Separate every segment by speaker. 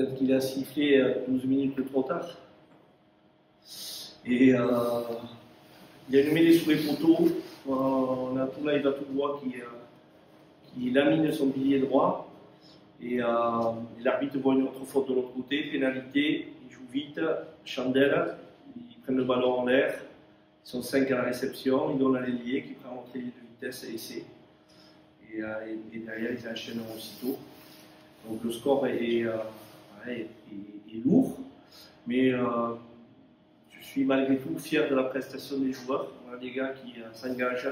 Speaker 1: Peut-être qu'il a sifflé 12 minutes trop tard. Et il a une mêlée sous les poteaux. On a tout là, il va tout droit qui lamine son pilier droit. Et l'arbitre voit une autre faute de l'autre côté, pénalité. Il joue vite, chandelle. Ils prennent le ballon en l'air. Ils sont 5 à la réception. Ils donnent à l'ailier qui prend l'entrée de vitesse et essai. Et derrière, ils enchaînent aussitôt. Donc le score est lourd, mais je suis malgré tout fier de la prestation des joueurs. On a des gars qui s'engagent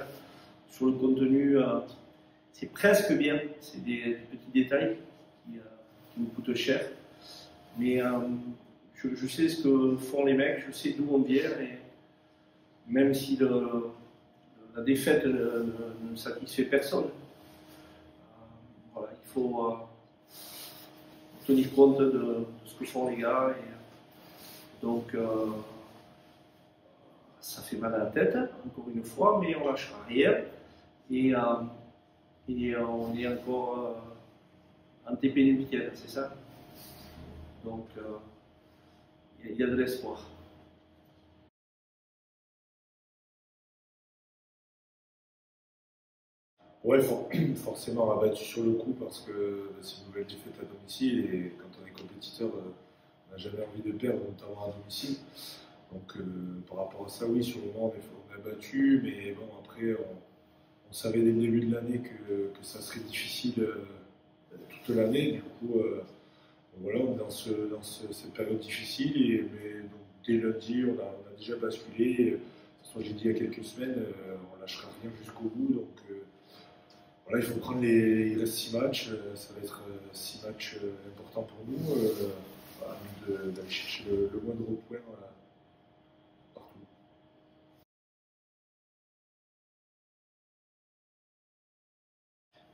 Speaker 1: sur le contenu, c'est presque bien, c'est des petits détails qui nous coûtent cher. Mais je sais ce que font les mecs, je sais d'où on vient, et même si la défaite ne satisfait personne, voilà, il faut tenir compte de ce que font les gars. Et donc, ça fait mal à la tête, encore une fois, mais on ne lâchera rien. Et on est encore en TP du week-end, c'est ça? Donc, il y a de l'espoir.
Speaker 2: Ouais, forcément, on a battu sur le coup parce que c'est une nouvelle défaite à domicile et quand on est compétiteur, on n'a jamais envie de perdre, notamment à domicile. Donc, par rapport à ça, oui, sur le moment, on a battu, mais bon, après, on savait dès le début de l'année que ça serait difficile toute l'année. Du coup, voilà, on est dans cette période difficile, mais donc, dès lundi, on a déjà basculé. De toute façon, j'ai dit il y a quelques semaines, on ne lâchera rien jusqu'au bout. Donc, voilà, il faut prendre il reste 6 matchs, ça va être 6 matchs importants pour nous, voilà, d'aller chercher le moindre point partout.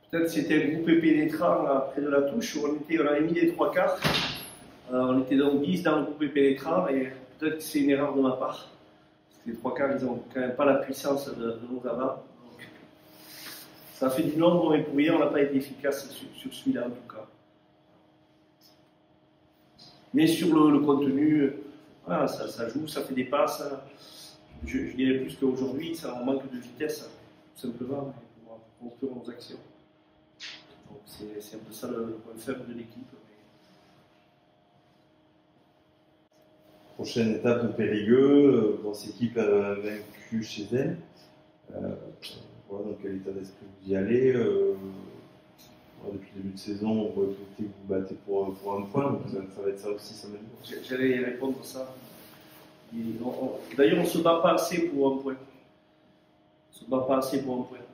Speaker 1: Peut-être c'était un groupe pénétrant près de la touche, où on avait mis les 3 quarts. On était donc 10 dans le groupe pénétrant, et peut-être que c'est une erreur de ma part. Parce que les 3 quarts, ils n'ont quand même pas la puissance de nos avants. Ça a fait du nombre, mais pour hier, on n'a pas été efficace sur celui-là, en tout cas. Mais sur le contenu, voilà, ça joue, ça fait des passes. Je dirais plus qu'aujourd'hui, ça manque de vitesse, tout simplement, pour construire nos actions. Donc c'est un peu ça le point faible de l'équipe.
Speaker 3: Prochaine étape de Périgueux, grosse équipe vaincue chez elle. Voilà, dans quel état d'esprit vous y allez. Depuis le début de saison, on voit que vous battez pour un point, donc ça va être ça aussi samedi.
Speaker 1: J'allais répondre à ça. D'ailleurs, on ne se bat pas assez pour un point. On se bat pas assez pour un point.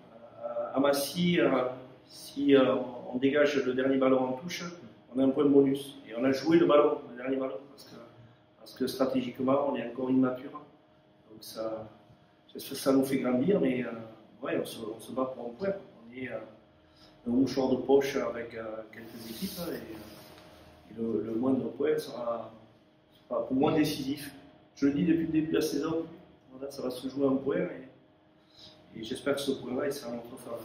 Speaker 1: À Massy, si on dégage le dernier ballon en touche, on a un point de bonus. Et on a joué le dernier ballon, parce que stratégiquement, on est encore immature. Donc ça nous fait grandir, mais ouais, on se bat pour un point. On est un mouchoir de poche avec quelques équipes, et le moindre point sera pour moi décisif. Je le dis depuis le début de la saison, voilà, ça va se jouer un point, et j'espère que ce point-là, il sera en notre faveur.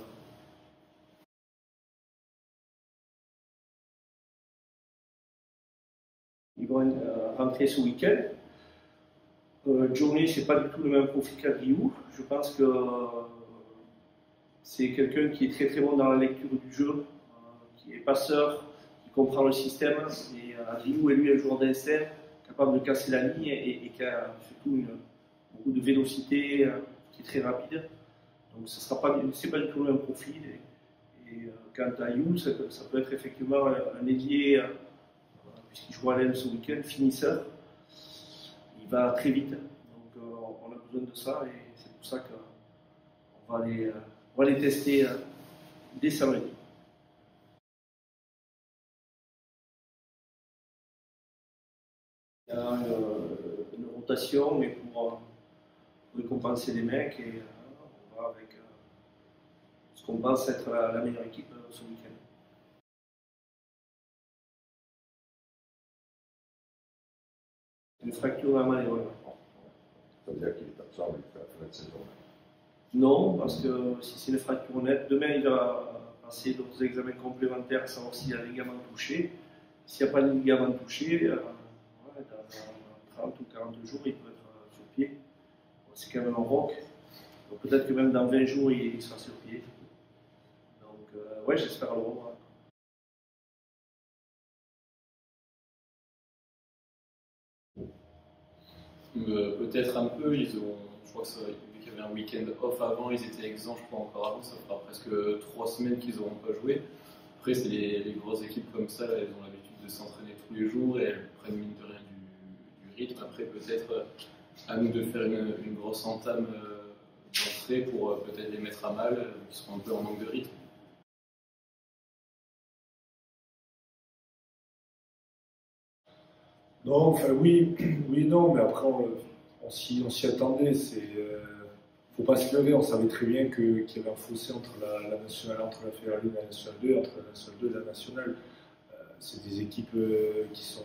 Speaker 1: Ils vont rentrer ce week-end. Journey, c'est pas du tout le même profil qu'Adriou. Je pense que c'est quelqu'un qui est très très bon dans la lecture du jeu, qui est passeur, qui comprend le système. Et Adriou est lui un joueur d'instinct, capable de casser la ligne et qui a surtout beaucoup de vélocité, qui est très rapide. Donc c'est pas du tout le même profil. Et quant à You, ça peut être effectivement un ailier, puisqu'il joue à l'Aile ce week-end, finisseur. Il va très vite, donc on a besoin de ça, et c'est pour ça qu'on va les tester dès samedi. Il y a une rotation, mais pour récompenser les mecs, et on va avec ce qu'on pense être la meilleure équipe ce week-end. Une fracture à la malléole.
Speaker 4: Ça veut dire qu'il est absent jusqu'à la fin de saison.
Speaker 1: Non, parce que si c'est une fracture nette, demain il va passer d'autres examens complémentaires, savoir s'il y a les gamins touchés. s'il n'y a pas de ligament touché, dans 30 ou 40 jours, il peut être sur pied. C'est quand même un roc. Donc peut-être que même dans 20 jours, il sera sur pied. Donc, ouais, j'espère le revoir.
Speaker 5: Peut-être un peu, je crois que vu qu'il y avait un week-end off avant, ils étaient exempts, je crois encore avant, ça fera presque 3 semaines qu'ils n'auront pas joué. Après, c'est les grosses équipes comme ça, elles ont l'habitude de s'entraîner tous les jours et elles prennent mine de rien du rythme. Après, peut-être à nous de faire une grosse entame d'entrée pour peut-être les mettre à mal, qui seront un peu en manque de rythme.
Speaker 2: Non, enfin oui, non, mais après on s'y attendait. Faut pas se leurrer, on savait très bien qu'il y avait un fossé entre la nationale, entre la fédérale 1 et la nationale 2, entre la nationale 2 et la nationale. C'est des équipes qui sont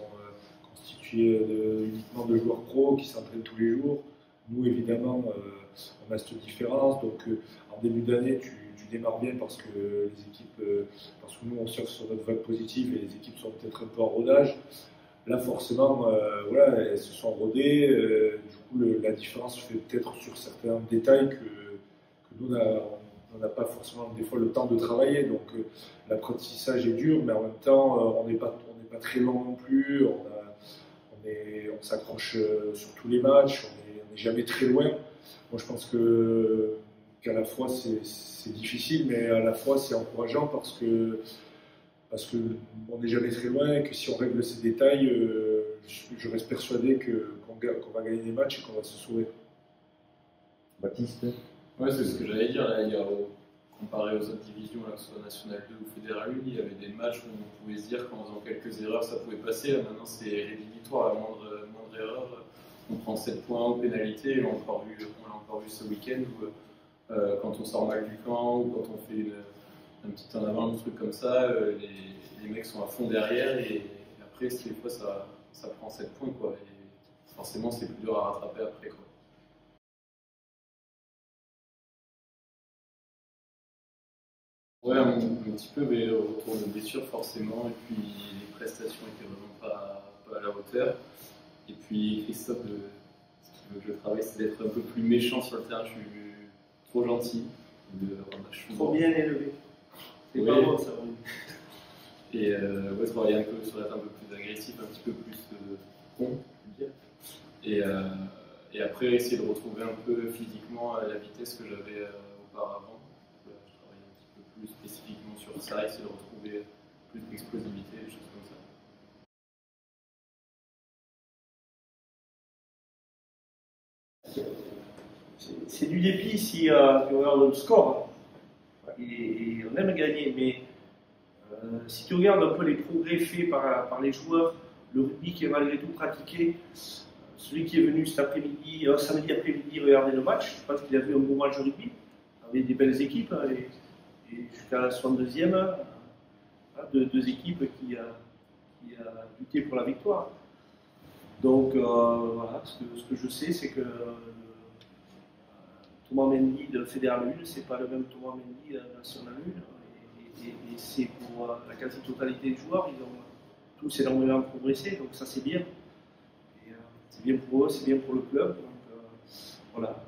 Speaker 2: constituées uniquement de joueurs pros qui s'entraînent tous les jours. Nous, évidemment, on a cette différence. Donc, en début d'année, tu démarres bien parce que les équipes, parce que nous, on surfe sur notre vague positive et les équipes sont peut-être un peu en rodage. Là, forcément, voilà, elles se sont rodées. Du coup, la différence se fait peut-être sur certains détails que nous, on n'a pas forcément des fois le temps de travailler. Donc, l'apprentissage est dur, mais en même temps, on n'est pas très lent non plus. On s'accroche sur tous les matchs. On n'est jamais très loin. Moi, je pense qu'à la fois, c'est difficile, mais à la fois, c'est encourageant parce qu'on n'est jamais très loin et que si on règle ces détails, je reste persuadé qu'on va gagner des matchs et qu'on va se sauver.
Speaker 3: Baptiste?
Speaker 5: Ouais, c'est ce que j'allais dire. Là, comparé aux autres divisions, là, que ce soit National 2 ou Fédéral 1, il y avait des matchs où on pouvait se dire qu'en faisant quelques erreurs, ça pouvait passer. Là, maintenant, c'est rédhibitoire. La moindre erreur, on prend 7 points en pénalité. Et on l'a encore vu ce week-end où, quand on sort mal du camp ou quand on fait un petit en avant, un truc comme ça, les mecs sont à fond derrière et après, des fois, ça prend 7 points, quoi. Et forcément, c'est plus dur à rattraper après, quoi. Ouais, un petit peu, mais le retour de blessure, forcément, et puis les prestations étaient vraiment pas à la hauteur. Et puis, Christophe, ce qu'il veut que je travaille, c'est d'être un peu plus méchant sur le terrain. Je suis trop gentil.
Speaker 1: Trop bien élevé. C'est
Speaker 5: oui.
Speaker 1: pas bon, ça.
Speaker 5: Et ouais, travailler un peu sur être un peu plus agressif, un petit peu plus con, je veux dire. Et après, essayer de retrouver un peu physiquement la vitesse que j'avais auparavant. Je travaille un petit peu plus spécifiquement sur ça, essayer de retrouver plus d'explosivité, des choses comme
Speaker 1: ça. C'est du dépit si tu regardes le score. Et on aime gagner, mais si tu regardes un peu les progrès faits par les joueurs, le rugby qui est malgré tout pratiqué, celui qui est venu cet après-midi, samedi après-midi, regarder le match, je pense qu'il a vu un bon match de rugby, avec des belles équipes, et jusqu'à la 62e, deux équipes qui a lutté pour la victoire. Donc voilà, ce que je sais, c'est que Thomas Mendy de Fédéral 1, c'est pas le même Thomas Mendy de National 1. Et c'est pour la quasi-totalité des joueurs, ils ont tous énormément progressé, donc ça c'est bien. Et c'est bien pour eux, c'est bien pour le club. Donc voilà,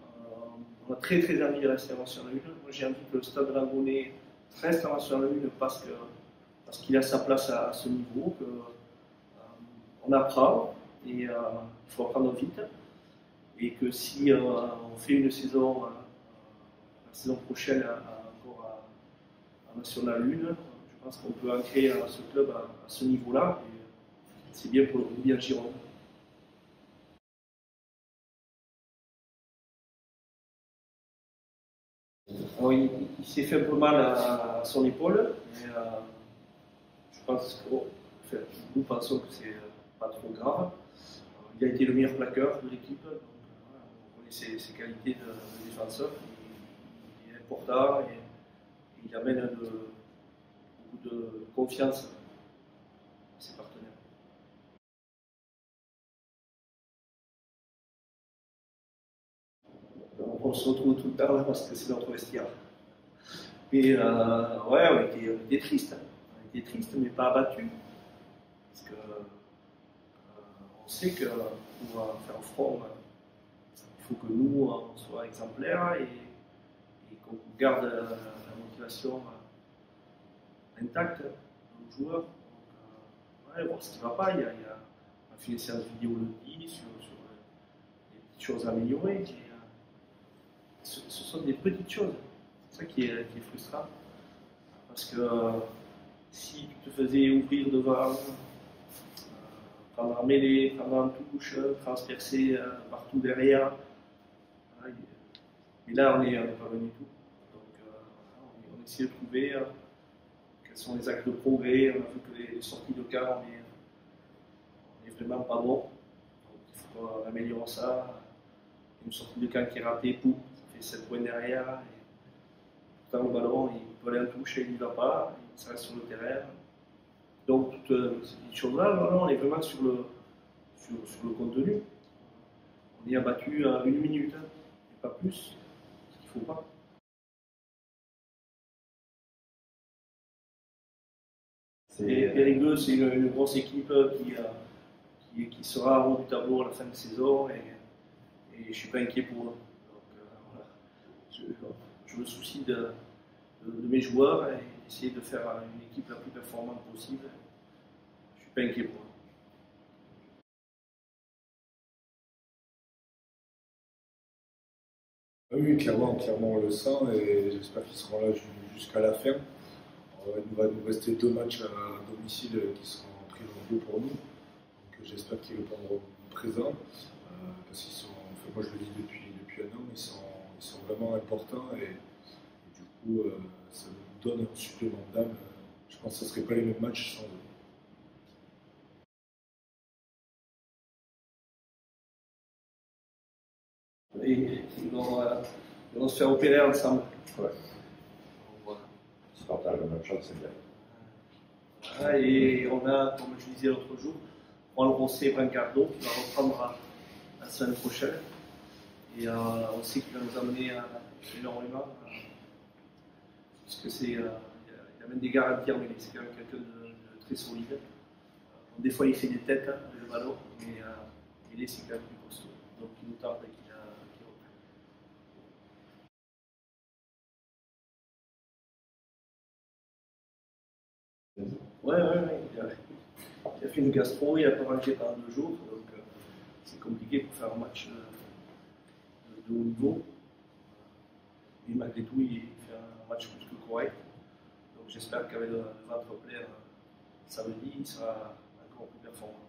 Speaker 1: on a très très envie de rester en National 1. Moi j'ai envie que le Stade de Rambouillet reste en National 1 parce qu'il a sa place à ce niveau, qu'on apprend et il faut apprendre vite. Et que si on fait une saison, la saison prochaine encore à National 1, je pense qu'on peut ancrer ce club à ce niveau-là. Et c'est bien pour le rugby en Gironde. Alors, il s'est fait un peu mal à son épaule, mais je pense que nous pensons que c'est pas trop grave. Il a été le meilleur plaqueur de l'équipe. Ses qualités de défenseur, il est important et il amène beaucoup de confiance à ses partenaires. On se retrouve tout le temps là parce que c'est notre vestiaire. Mais ouais, on était triste, mais pas abattu. Parce que on sait que pour faire front, il faut que nous on soit exemplaires et qu'on garde la motivation intacte de nos joueurs. Donc, ouais, voir ce qui ne va pas. On a fait une séance vidéo le dit sur les petites choses à améliorer. Et, ce sont des petites choses. C'est ça qui est frustrant. Parce que si tu te faisais ouvrir devant, prendre en mêlée, prendre en touche, transpercer partout derrière, mais là on n'est pas venu du tout. Donc on essaie de trouver quels sont les actes de progrès. On a vu que les sorties de cas, on n'est vraiment pas bon. Donc il faut qu'on améliore ça. Une sortie de camp qui est ratée, ça fait 7 points derrière. Et pourtant, le ballon, il peut aller en touche et il n'y va pas, il reste sur le terrain. Donc, toutes ces choses-là, on est vraiment sur le contenu. On y a battu à 1 minute, et pas plus, ce qu'il ne faut pas. Et Périgueux, c'est une grosse équipe qui sera en haut du tableau à la fin de saison. Et je ne suis pas inquiet pour eux. Donc, voilà. Je me soucie de mes joueurs et essayer de faire une équipe la plus performante possible. Je ne suis pas inquiet pour eux.
Speaker 2: Oui, clairement, on le sent et j'espère qu'ils seront là jusqu'à la fin. Il va nous rester 2 matchs à domicile qui seront primordiaux pour nous. Donc j'espère qu'ils répondront présent. Parce qu'ils sont, enfin, moi je le dis depuis 1 an, ils sont vraiment importants et du coup ça nous donne un supplément d'âme. Je pense que ce ne serait pas les mêmes matchs sans eux.
Speaker 1: Et ils vont se faire opérer ensemble.
Speaker 4: Ouais.
Speaker 1: Voilà.
Speaker 4: Se partage la même chose, c'est bien.
Speaker 1: Voilà, et on a, comme je disais l'autre jour, Juan José Brancardo qui va reprendre la semaine prochaine. Et on sait qu'il va nous amener énormément. Parce que il amène des garanties en mêlée. C'est quand même quelqu'un de très solide. Des fois, il fait des têtes, le ballon, mais il est quand même plus costaud. Donc, il nous tarde qu'il reprenne. Ouais. Il a fait une gastro, il a pas mangé pendant 2 jours. Donc, c'est compliqué pour faire un match de haut niveau. Mais malgré tout, il fait un match plus que correct. Donc, j'espère qu'avec le ventre plein samedi, il sera encore plus performant.